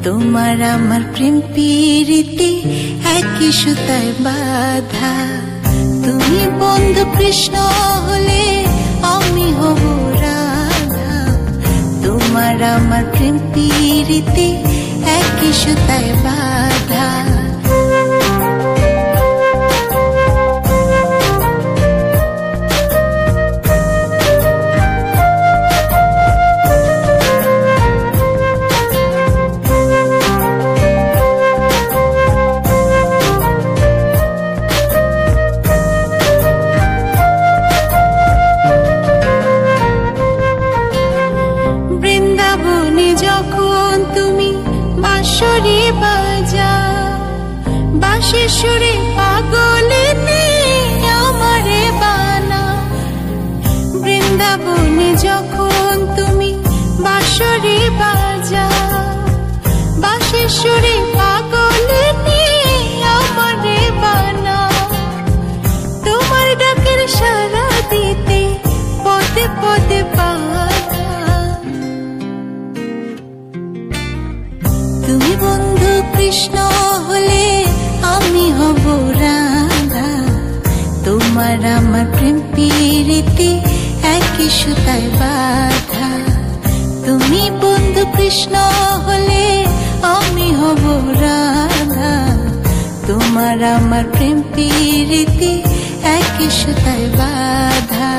তোমার আমার প্রেম প্রীতি একই সুতায় বাঁধা। তুমি বন্ধু কৃষ্ণ হলে আমি হব রাধা। তোমার আমার প্রেম প্রীতি একই সুতায় বাঁধা। বৃন্দাবনে যখন তুমি বাঁশরি বাজাও, বাঁশির সুরে পাগলিনী আমারে বানাও। বৃন্দাবনে যখন তুমি বাঁশরি বাজাও, বাঁশির সুরে পাগলিনী আমারে বানাও। তোমার ডাকের সাড়া দিতে পদে পদে তুমি বন্ধু কৃষ্ণ হলে আমি হব রাধা। তোমার আমার প্রেম প্রীতি একই সুতায় বাঁধা। তুমি বন্ধু কৃষ্ণ হলে আমি হব রাধা। তোমার আমার প্রেম প্রীতি একই সুতায় বাঁধা।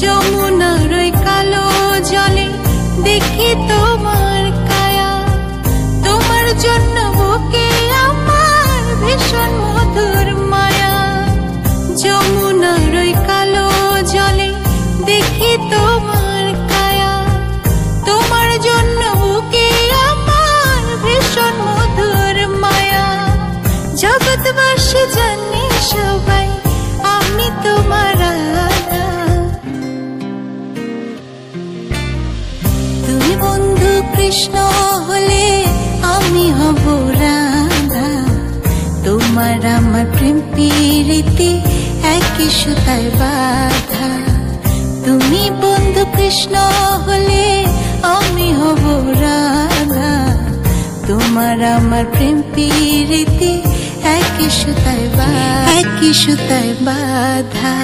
যমুনার ওই কালো জলে দেখি তোমার কায়া। তোমার জন্য বুকে আমার ভীষণ মধুর মায়া। যমুনার ওই কালো জলে দেখি তোমার কায়া। তোমার জন্য বুকে আমার ভীষণ মধুর মায়া। জগৎবাসী জানে সবাই আমি তোমার রাধা। তুমি বন্ধু কৃষ্ণ হলে আমি হব রাধা। তোমার আমার প্রেম প্রীতি একই সুতায় বাঁধা। তুমি বন্ধু কৃষ্ণ হলে আমি হব রাধা। তোমার আমার প্রেম প্রীতি একই সুতায় বাঁধা।